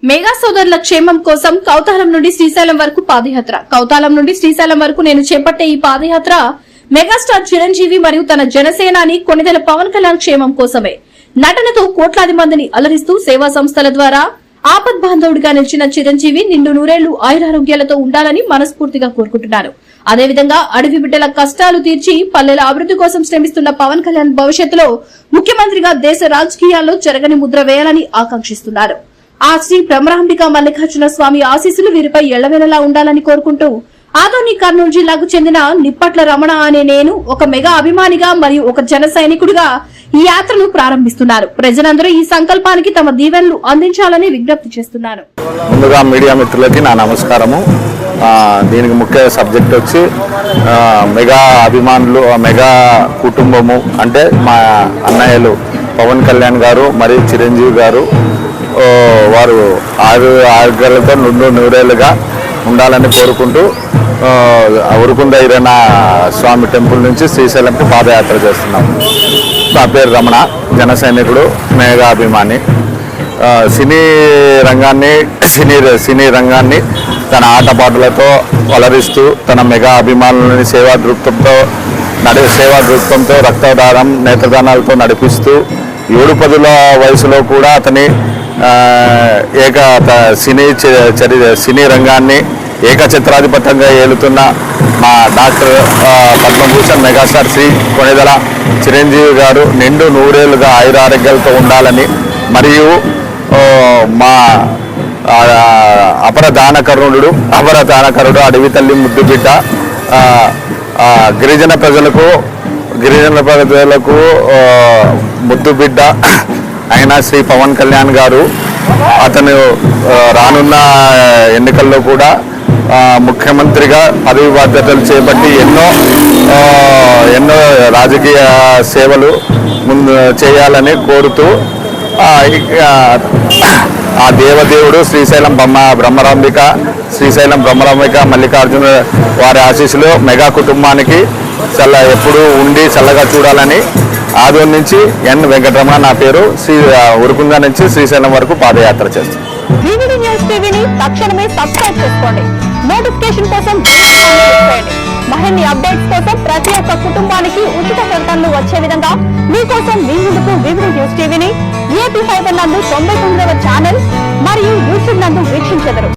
Mega సోదరుల క్షేమం కోసం కౌతాలం నుండి శ్రీశైలం వరకు పాదయాత్ర. కౌతాలం నుండి శ్రీశైలం వరకు నేను చేపట్టే ఈ పాదయాత్ర మెగాస్టార్ చిరంజీవి మరియు తన జనసేనాని కొణిదెల పవన్ కళ్యాణ్ క్షేమం కోసమే. నటనతో కోట్లాది మందిని అలరిస్తూ సేవా సంస్థల ద్వారా ఆపద్బాంధవుడిగా నిలిచిన చిరంజీవి నిండు నూరేళ్లు ఆయురారోగ్యాలతో ఉండాలని మనస్ఫూర్తిగా కోరుకుంటున్నారు. అదేవిధంగా అడవి బిడ్డల కష్టాలు తీర్చి పల్లెల అభివృద్ధి కోసం శ్రమిస్తున్న పవన్ కళ్యాణ్ భవిష్యత్తులో ముఖ్యమంత్రిగా దేశ రాజకీయాల్లో చెరగని ముద్ర వేయాలని ఆకాంక్షిస్తున్నారు. ఆ శ్రీ బ్రహ్మరాంబిక మల్లికార్జున స్వామి ఆశీస్సులు వీరిపై ఎళ్లవేళలా ఉండాలని కోరుకుంటూ ఆదోని కర్నూలు జిల్లాకు చెందిన నిప్పట్ల రమణ అనే నేను ఒక మెగా అభిమానిగా మరియు ఒక జన సైనికుడిగా ఈ యాత్రను ప్రారంభిస్తున్నారు. ప్రజలందరూ ఈ సంకల్పానికి తమ దీవెనలు అందించాలని విజ్ఞప్తి చేస్తున్నారు. ముందుగా మీడియా మిత్రులకి నా నమస్కారము. దీనికి ముఖ్య సబ్జెక్ట్ వచ్చి మెగా అభిమానులు, మెగా కుటుంబము అంటే మా అన్నయ్యలు పవన్ కళ్యాణ్ గారు మరియు చిరంజీవి గారు వారు ఆరోగ్యాలతో నుండు నూరేళ్లుగా ఉండాలని కోరుకుంటూ ఉరుకుంద ఈరణ స్వామి టెంపుల్ నుంచి శ్రీశైలంకి పాదయాత్ర చేస్తున్నాము. నా పేరు రమణ, జన సైనికుడు, మెగా అభిమాని. సినీ రంగాన్ని తన ఆటపాటలతో అలరిస్తూ తన మెగా అభిమానులని సేవా దృక్పథంతో రక్తదానం, నేత్రదానాలతో నడిపిస్తూ 7-10 వయసులో కూడా అతని సినీ రంగాన్ని ఏకఛత్రాధిపత్యంగా ఏలుతున్న మా డాక్టర్ పద్మభూషణ్ మెగాస్టార్ శ్రీ కొణిదెల చిరంజీవి గారు నిండు నూరేళ్లుగా ఆయురారోగ్యాలతో ఉండాలని, మరియు మా అపర దానకరుడు అడవి తల్లి ముద్దు బిడ్డ గిరిజన ప్రజలకు ముద్దు బిడ్డ అయిన శ్రీ పవన్ కళ్యాణ్ గారు అతను రానున్న ఎన్నికల్లో కూడా ముఖ్యమంత్రిగా పదవి బాధ్యతలు చేపట్టి ఎన్నో రాజకీయ సేవలు ముందు చేయాలని కోరుతూ ఆ దేవదేవుడు శ్రీశైలం బ్రహ్మరాంబిక మల్లికార్జున వారి ఆశీస్సులు మెగా కుటుంబానికి ఎప్పుడూ ఉండి చల్లగా చూడాలని ఆదోని నుంచి ఎన్ వెంకటరమణ నా పేరు. ఉరుకుంద నుంచి శ్రీశైలం వరకు పాదయాత్ర చేస్తాం. మరిన్ని అప్డేట్స్ కోసం ప్రతి ఒక్క కుటుంబానికి ఉచిత ప్రకటనలు వచ్చే విధంగా మీకోసం మీ ముందుకు వివిడి న్యూస్ టీవీని ఏపీ ఫైబర్ నందు 99వ ఛానల్ మరియు యూట్యూబ్ నందు వీక్షించెదరు.